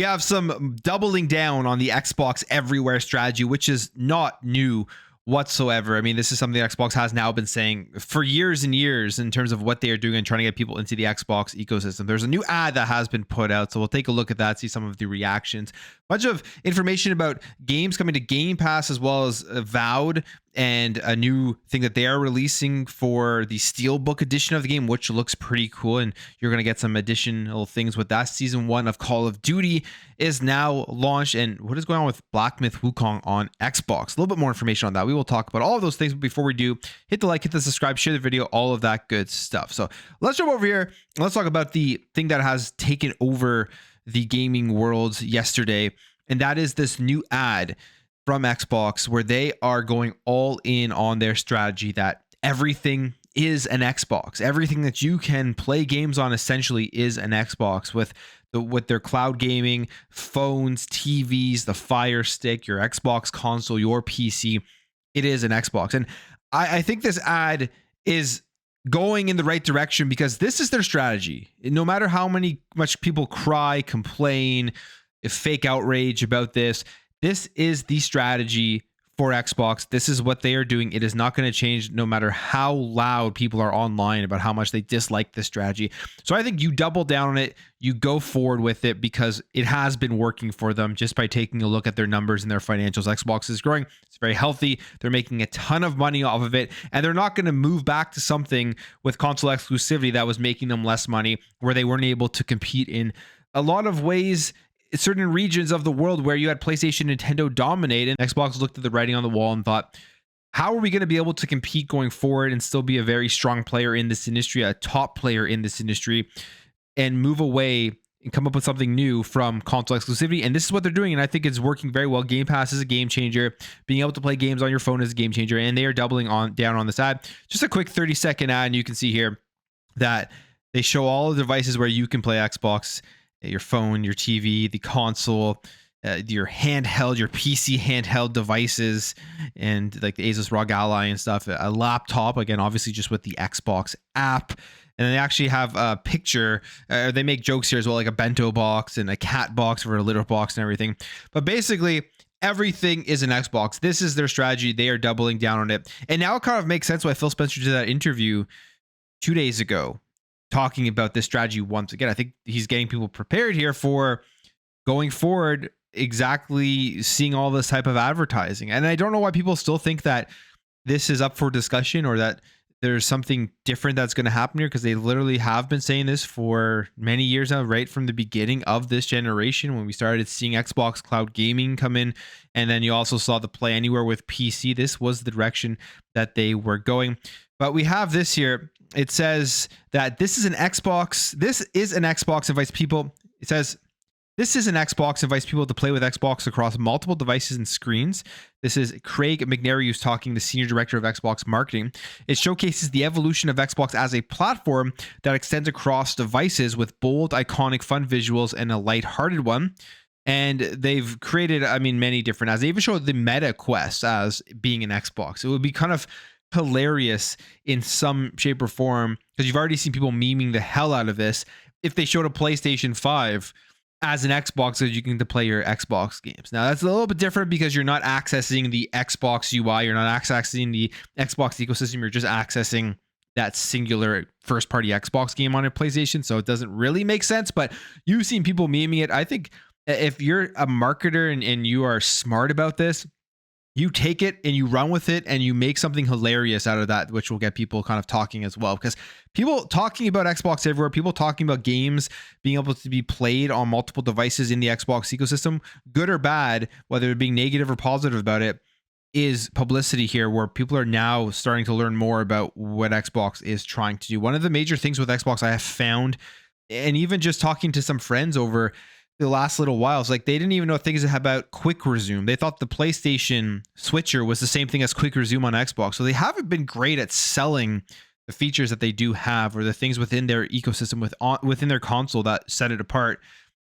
we have some doubling down on the Xbox everywhere strategy, which is not new whatsoever. I mean, this is something that Xbox has now been saying for years and years in terms of what they are doing and trying to get people into the Xbox ecosystem. There's a new ad that has been put out, so we'll take a look at that, see some of the reactions. Bunch of information about games coming to Game Pass, as well as Avowed and a new thing that they are releasing for the Steelbook edition of the game, which looks pretty cool. And you're going to get some additional things with that. Season 1 of Call of Duty is now launched. And what is going on with Black Myth Wukong on Xbox? A little bit more information on that. We will talk about all of those things. But before we do, hit the like, hit the subscribe, share the video, all of that good stuff. So let's jump over here. Let's talk about the thing that has taken over the gaming world yesterday. And that is this new ad from Xbox, where they are going all in on their strategy that everything is an Xbox. Everything that you can play games on essentially is an Xbox, with their cloud gaming, phones, TVs, the Fire Stick, your Xbox console, your PC. It is an Xbox. And I think this ad is going in the right direction, because this is their strategy. No matter how much people cry, complain, fake outrage about this, this is the strategy for Xbox. This is what they are doing. It is not going to change no matter how loud people are online about how much they dislike this strategy. So I think you double down on it. You go forward with it, because it has been working for them just by taking a look at their numbers and their financials. Xbox is growing. It's very healthy. They're making a ton of money off of it, and they're not going to move back to something with console exclusivity that was making them less money, where they weren't able to compete in a lot of ways. Certain regions of the world where you had PlayStation, Nintendo dominate, and Xbox looked at the writing on the wall and thought, how are we going to be able to compete going forward and still be a very strong player in this industry, a top player in this industry, and move away and come up with something new from console exclusivity? And this is what they're doing, and I think it's working very well. Game Pass is a game changer. Being able to play games on your phone is a game changer, and they are doubling down on this ad. Just a quick 30-second ad, and you can see here that they show all the devices where you can play Xbox: your phone, your TV, the console, your handheld, your PC handheld devices, and like the Asus ROG Ally and stuff, a laptop, again, obviously just with the Xbox app. And then they actually have a picture, they make jokes here as well, like a bento box and a cat box for a litter box and everything. But basically, everything is an Xbox. This is their strategy. They are doubling down on it. And now it kind of makes sense why Phil Spencer did that interview 2 days ago, talking about this strategy once again. I think he's getting people prepared here for going forward, exactly seeing all this type of advertising. And I don't know why people still think that this is up for discussion, or that there's something different that's going to happen here, because they literally have been saying this for many years now, right from the beginning of this generation, when we started seeing Xbox cloud gaming come in. And then you also saw the Play Anywhere with PC. This was the direction that they were going. But we have this here. It says that this is an Xbox. This is an Xbox invites people. It says this is an Xbox invites people to play with Xbox across multiple devices and screens. This is Craig McNary, who's talking, the senior director of Xbox marketing. It showcases the evolution of Xbox as a platform that extends across devices with bold, iconic, fun visuals and a lighthearted one. And they've created, many different ads. They even showed the Meta Quest as being an Xbox. It would be kind of hilarious in some shape or form, because you've already seen people memeing the hell out of this, if they showed a PlayStation 5 as an Xbox so you can play your Xbox games. Now that's a little bit different, because you're not accessing the Xbox UI, you're not accessing the Xbox ecosystem, you're just accessing that singular first party Xbox game on a PlayStation, so it doesn't really make sense. But you've seen people memeing it. I think if you're a marketer and you are smart about this, you take it and you run with it and you make something hilarious out of that, which will get people kind of talking as well. Because people talking about Xbox everywhere, people talking about games being able to be played on multiple devices in the Xbox ecosystem, good or bad, whether it being negative or positive about it, is publicity here, where people are now starting to learn more about what Xbox is trying to do. One of the major things with Xbox I have found, and even just talking to some friends over the last little while, is like they didn't even know things about quick resume. They thought the PlayStation switcher was the same thing as quick resume on Xbox. So they haven't been great at selling the features that they do have, or the things within their ecosystem within their console that set it apart.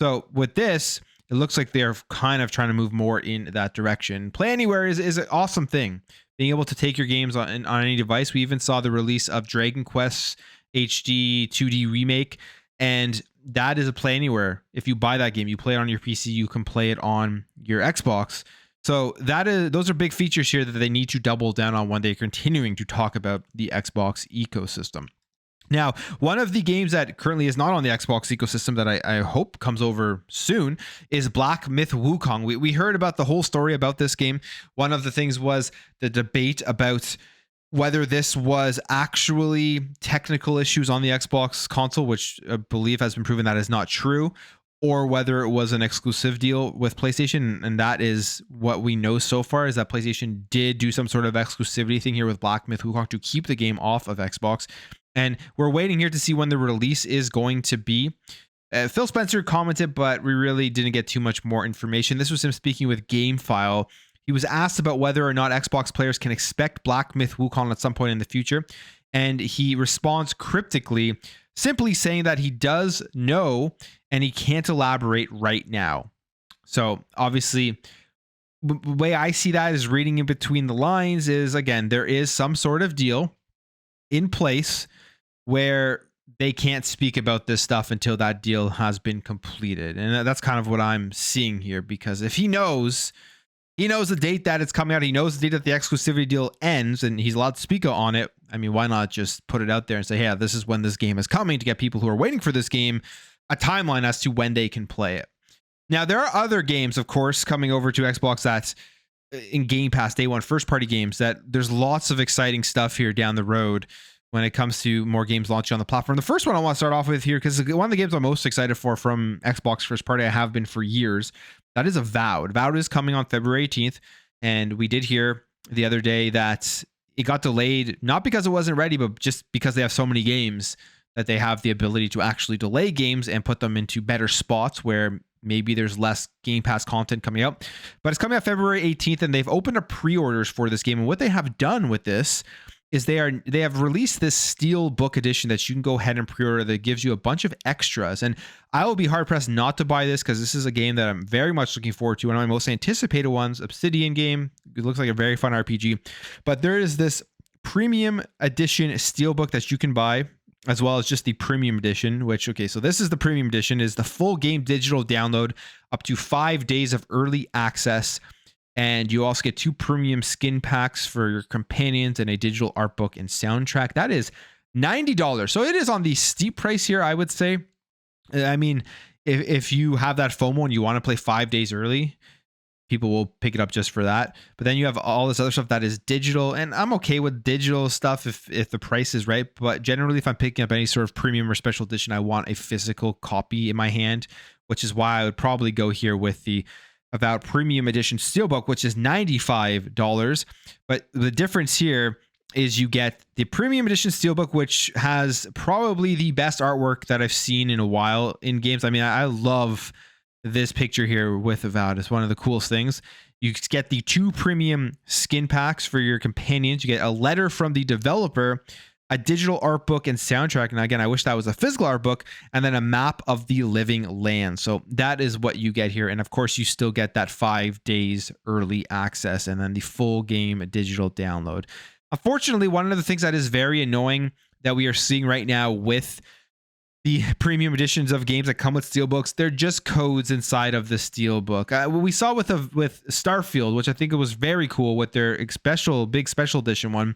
So with this, it looks like they're kind of trying to move more in that direction. Play Anywhere is an awesome thing. Being able to take your games on any device. We even saw the release of Dragon Quest HD 2D Remake. And that is a Play Anywhere. If you buy that game, you play it on your PC, you can play it on your Xbox. So those are big features here that they need to double down on when they're continuing to talk about the Xbox ecosystem. Now, one of the games that currently is not on the Xbox ecosystem that I hope comes over soon is Black Myth Wukong. We heard about the whole story about this game. One of the things was the debate about whether this was actually technical issues on the Xbox console, which I believe has been proven that is not true, or whether it was an exclusive deal with PlayStation. And that is what we know so far, is that PlayStation did do some sort of exclusivity thing here with Black Myth Wukong to keep the game off of Xbox. And we're waiting here to see when the release is going to be. Phil Spencer commented, but we really didn't get too much more information. This was him speaking with GameFile. He was asked about whether or not Xbox players can expect Black Myth Wukong at some point in the future. And he responds cryptically, simply saying that he does know and he can't elaborate right now. So obviously, the way I see that is reading in between the lines is, again, there is some sort of deal in place where they can't speak about this stuff until that deal has been completed. And that's kind of what I'm seeing here, because if he knows the date that it's coming out, he knows the date that the exclusivity deal ends, and he's allowed to speak on it. I mean, why not just put it out there and say, hey, this is when this game is coming, to get people who are waiting for this game a timeline as to when they can play it. Now, there are other games, of course, coming over to Xbox that's in Game Pass day one, first party games, that there's lots of exciting stuff here down the road when it comes to more games launching on the platform. The first one I want to start off with here, because one of the games I'm most excited for from Xbox first party, I have been for years, that is Avowed. Avowed is coming on February 18th, and we did hear the other day that it got delayed, not because it wasn't ready, but just because they have so many games that they have the ability to actually delay games and put them into better spots where maybe there's less Game Pass content coming out. But it's coming out February 18th, and they've opened up pre-orders for this game. And what they have done with this is they have released this Steel Book edition that you can go ahead and pre-order that gives you a bunch of extras. And I will be hard pressed not to buy this, because this is a game that I'm very much looking forward to. One of my most anticipated ones, Obsidian game. It looks like a very fun RPG. But there is this premium edition Steelbook that you can buy, as well as just the premium edition, which, okay, so this is the premium edition, is the full game digital download, up to 5 days of early access. And you also get 2 premium skin packs for your companions and a digital art book and soundtrack. That is $90. So it is on the steep price here, I would say. I mean, if you have that FOMO and you want to play 5 days early, people will pick it up just for that. But then you have all this other stuff that is digital, and I'm okay with digital stuff if the price is right. But generally, if I'm picking up any sort of premium or special edition, I want a physical copy in my hand, which is why I would probably go here with the Avowed Premium Edition Steelbook, which is $95. But the difference here is you get the Premium Edition Steelbook, which has probably the best artwork that I've seen in a while in games. I mean, I love this picture here with Avowed. It's one of the coolest things. You get the 2 premium skin packs for your companions. You get a letter from the developer, a digital art book and soundtrack. And again, I wish that was a physical art book, and then a map of the living land. So that is what you get here. And of course, you still get that 5 days early access and then the full game digital download. Unfortunately, one of the things that is very annoying that we are seeing right now with the premium editions of games that come with Steelbooks, they're just codes inside of the Steelbook. We saw with Starfield, which I think it was very cool with their big special edition one,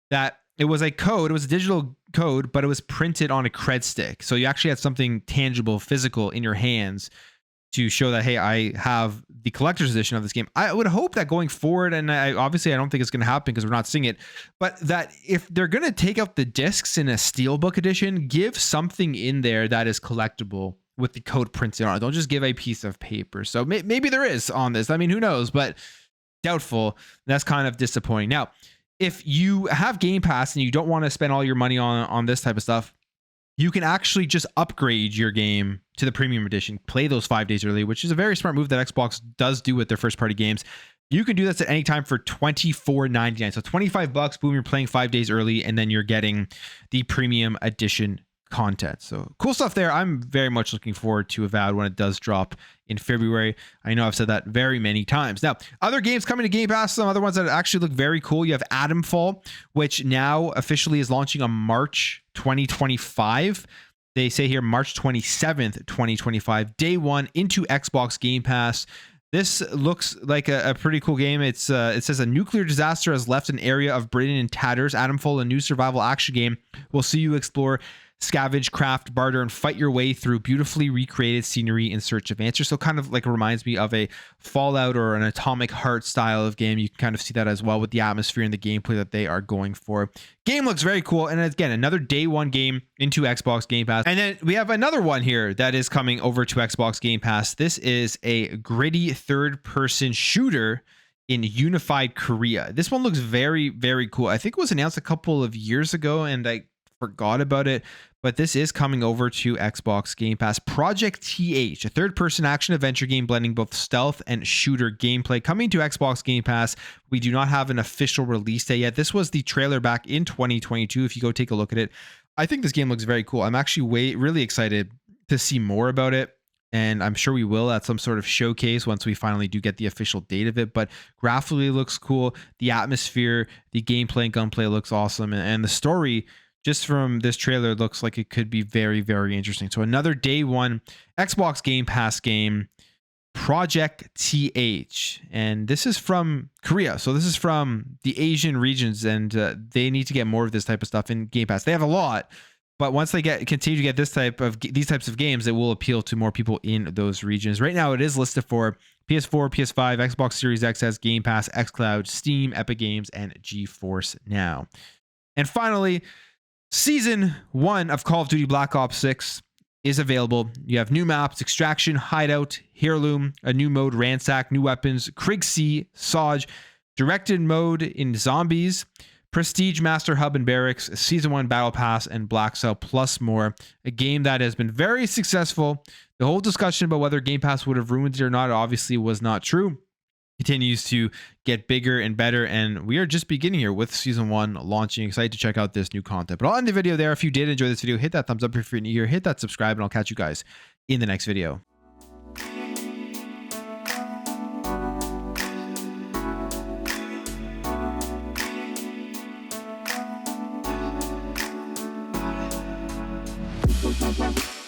that it was a code, it was a digital code, but it was printed on a cred stick. So you actually had something tangible, physical in your hands to show that, hey, I have the collector's edition of this game. I would hope that going forward, and obviously I don't think it's going to happen because we're not seeing it, but that if they're going to take out the discs in a Steelbook edition, give something in there that is collectible with the code printed on it. Don't just give a piece of paper. So maybe there is on this. I mean, who knows, but doubtful. That's kind of disappointing. Now, if you have Game Pass and you don't want to spend all your money on this type of stuff, you can actually just upgrade your game to the premium edition, play those 5 days early, which is a very smart move that Xbox does do with their first party games. You can do this at any time for $24.99. So $25, boom, you're playing 5 days early, and then you're getting the premium edition content. So cool stuff there. I'm very much looking forward to Avowed when it does drop in February. I know I've said that very many times. Now, other games coming to Game Pass, some other ones that actually look very cool. You have Atomfall, which now officially is launching on March 2025. They say here March 27th, 2025, day one into Xbox Game Pass. This looks like a pretty cool game. It says a nuclear disaster has left an area of Britain in tatters. Adamful, a new survival action game, will see you explore, scavenge, craft, barter, and fight your way through beautifully recreated scenery in search of answers. So kind of like reminds me of a Fallout or an Atomic Heart style of game. You can kind of see that as well with the atmosphere and the gameplay that they are going for. Game looks very cool. And again, another day one game into Xbox Game Pass. And then we have another one here that is coming over to Xbox Game Pass. This is a gritty third-person shooter in unified Korea. This one looks very, very cool. I think it was announced a couple of years ago and I forgot about it, but this is coming over to Xbox Game Pass. Project TH, a third-person action adventure game blending both stealth and shooter gameplay, coming to Xbox Game Pass. We do not have an official release date yet. This was the trailer back in 2022. If you go take a look at it, I think this game looks very cool. I'm actually really excited to see more about it, and I'm sure we will at some sort of showcase once we finally do get the official date of it. But graphically it looks cool. The atmosphere, the gameplay and gunplay looks awesome, and the story, just from this trailer, looks like it could be very, very interesting. So another day one Xbox Game Pass game, Project TH. And this is from Korea. So this is from the Asian regions, and they need to get more of this type of stuff in Game Pass. They have a lot, but once they continue to get these types of games, it will appeal to more people in those regions. Right now, it is listed for PS4, PS5, Xbox Series X, Game Pass, xCloud, Steam, Epic Games, and GeForce Now. And finally, Season 1 of Call of Duty Black Ops 6 is available. You have new maps, Extraction, Hideout, Heirloom, a new mode, Ransack, new weapons, Krieg Saj, directed mode in Zombies, Prestige, Master Hub and Barracks, Season 1 Battle Pass, and Black Cell, plus more. A game that has been very successful. The whole discussion about whether Game Pass would have ruined it or not obviously was not true. Continues to get bigger and better, and we are just beginning here with Season 1 launching. Excited to check out this new content. But I'll end the video there. If you did enjoy this video, hit that thumbs up if you're new here, hit that subscribe, and I'll catch you guys in the next video. We'll be right back.